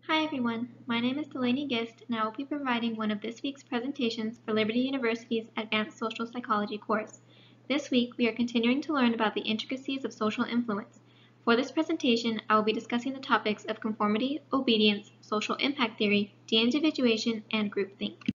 Hi everyone, my name is DGist and I will be providing one of this week's presentations for Liberty University's Advanced Social Psychology course. This week we are continuing to learn about the intricacies of social influence. For this presentation, I will be discussing the topics of conformity, obedience, social impact theory, de-individuation, and groupthink.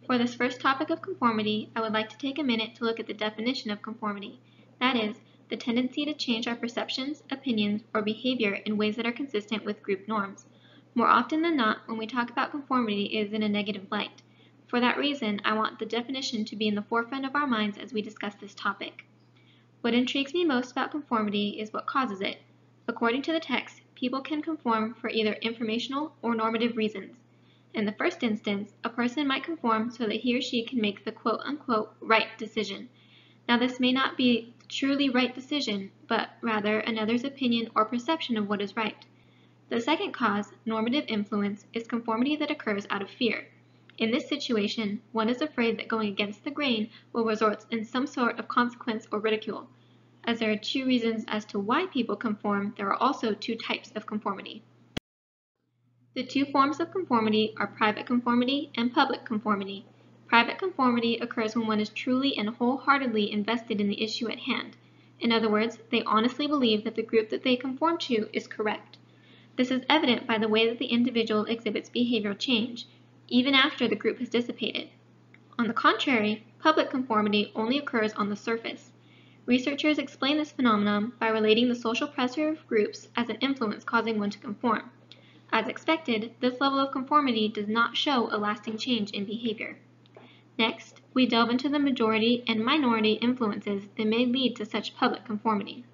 For this first topic of conformity, I would like to take a minute to look at the definition of conformity. That is, the tendency to change our perceptions, opinions, or behavior in ways that are consistent with group norms. More often than not, when we talk about conformity, it is in a negative light. For that reason, I want the definition to be in the forefront of our minds as we discuss this topic. What intrigues me most about conformity is what causes it. According to the text, people can conform for either informational or normative reasons. In the first instance, a person might conform so that he or she can make the quote-unquote right decision. Now, this may not be the truly right decision, but rather another's opinion or perception of what is right. The second cause, normative influence, is conformity that occurs out of fear. In this situation, one is afraid that going against the grain will result in some sort of consequence or ridicule. As there are two reasons as to why people conform, there are also two types of conformity. The two forms of conformity are private conformity and public conformity. Private conformity occurs when one is truly and wholeheartedly invested in the issue at hand. In other words, they honestly believe that the group that they conform to is correct. This is evident by the way that the individual exhibits behavioral change, even after the group has dissipated. On the contrary, public conformity only occurs on the surface. Researchers explain this phenomenon by relating the social pressure of groups as an influence causing one to conform. As expected, this level of conformity does not show a lasting change in behavior. Next, we delve into the majority and minority influences that may lead to such public conformity.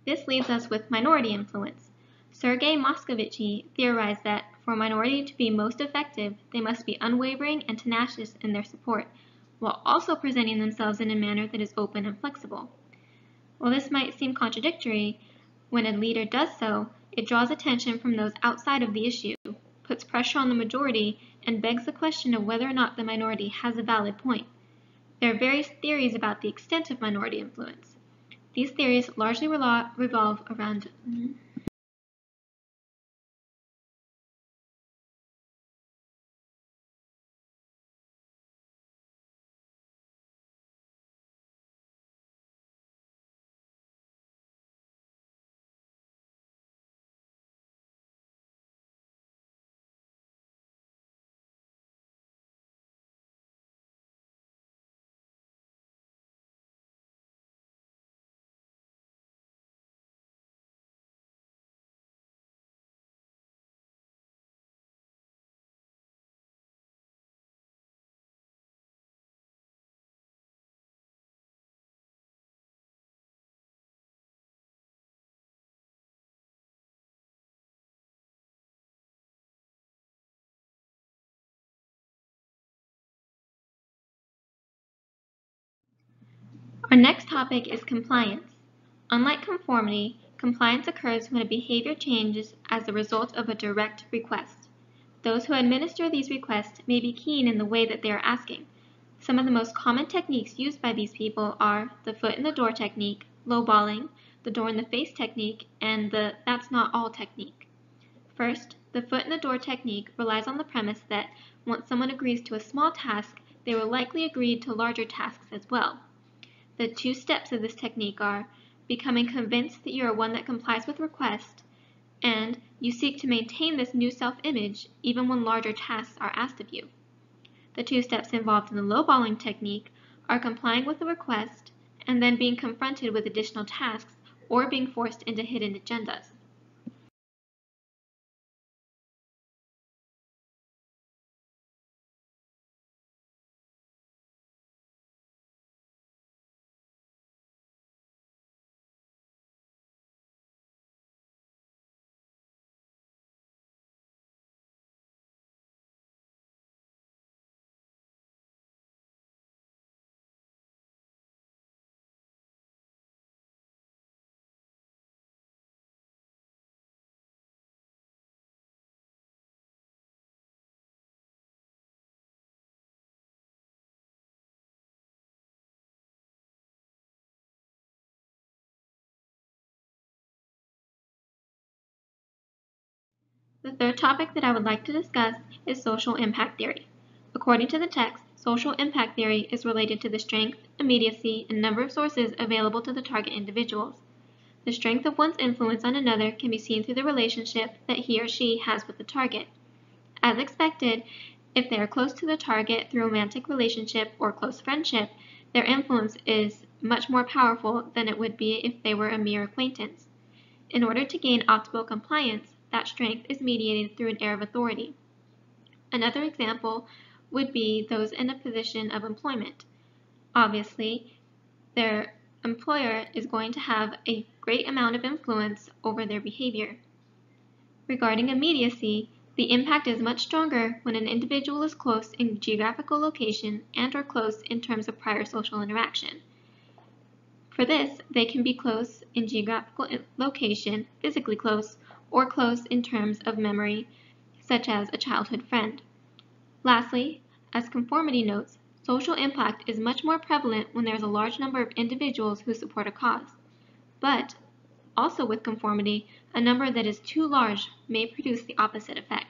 This leaves us with minority influence. Sergei Moscovici theorized that for a minority to be most effective, they must be unwavering and tenacious in their support, while also presenting themselves in a manner that is open and flexible. While this might seem contradictory, when a leader does so, it draws attention from those outside of the issue, puts pressure on the majority, and begs the question of whether or not the minority has a valid point. There are various theories about the extent of minority influence. These theories largely revolve around Our next topic is compliance. Unlike conformity, compliance occurs when a behavior changes as a result of a direct request. Those who administer these requests may be keen in the way that they are asking. Some of the most common techniques used by these people are the foot in the door technique, lowballing, the door in the face technique, and the that's not all technique. First, the foot in the door technique relies on the premise that once someone agrees to a small task, they will likely agree to larger tasks as well. The two steps of this technique are becoming convinced that you are one that complies with request, and you seek to maintain this new self-image even when larger tasks are asked of you. The two steps involved in the lowballing technique are complying with the request and then being confronted with additional tasks or being forced into hidden agendas. The third topic that I would like to discuss is social impact theory. According to the text, social impact theory is related to the strength, immediacy, and number of sources available to the target individuals. The strength of one's influence on another can be seen through the relationship that he or she has with the target. As expected, if they are close to the target through romantic relationship or close friendship, their influence is much more powerful than it would be if they were a mere acquaintance. In order to gain optimal compliance, that strength is mediated through an air of authority. Another example would be those in a position of employment. Obviously, their employer is going to have a great amount of influence over their behavior. Regarding immediacy, the impact is much stronger when an individual is close in geographical location and/or close in terms of prior social interaction. For this, they can be close in geographical location, physically close, or close in terms of memory, such as a childhood friend. Lastly, as conformity notes, social impact is much more prevalent when there is a large number of individuals who support a cause. But, also with conformity, a number that is too large may produce the opposite effect.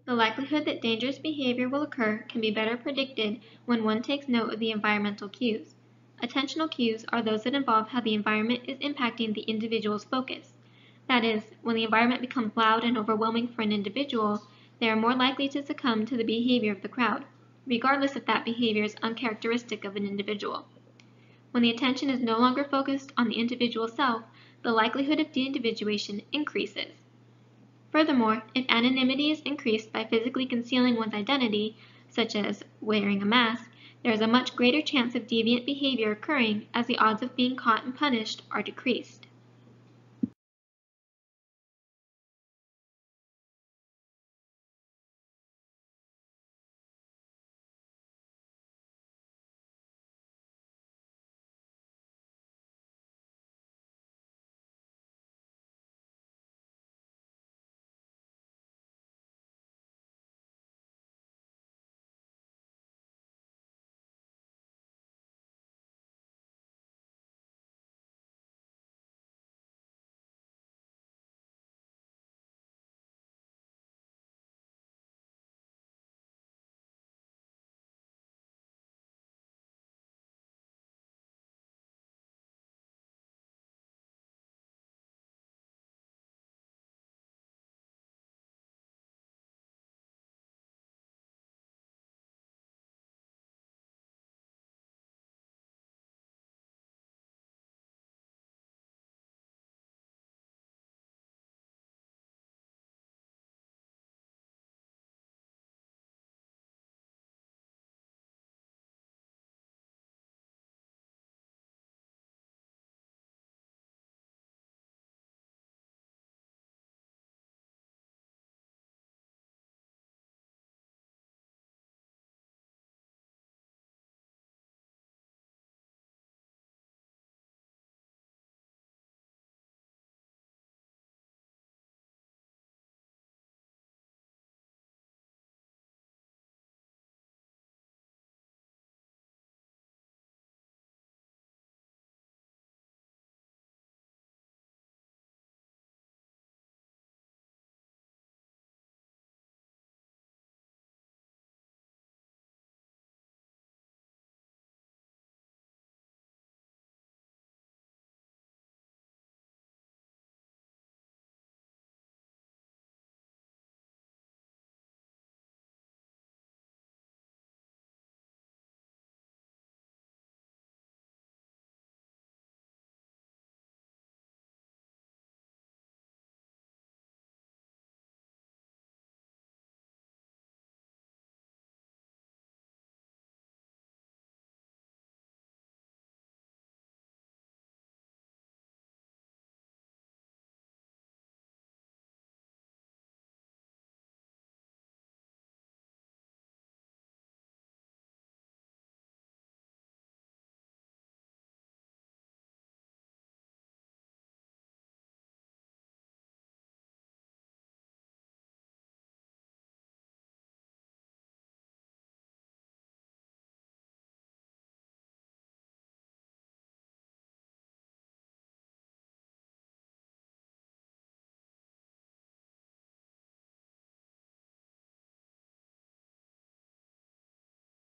The likelihood that dangerous behavior will occur can be better predicted when one takes note of the environmental cues. Attentional cues are those that involve how the environment is impacting the individual's focus. That is, when the environment becomes loud and overwhelming for an individual, they are more likely to succumb to the behavior of the crowd, regardless if that behavior is uncharacteristic of an individual. When the attention is no longer focused on the individual self, the likelihood of de-individuation increases. Furthermore, if anonymity is increased by physically concealing one's identity, such as wearing a mask, there is a much greater chance of deviant behavior occurring as the odds of being caught and punished are decreased.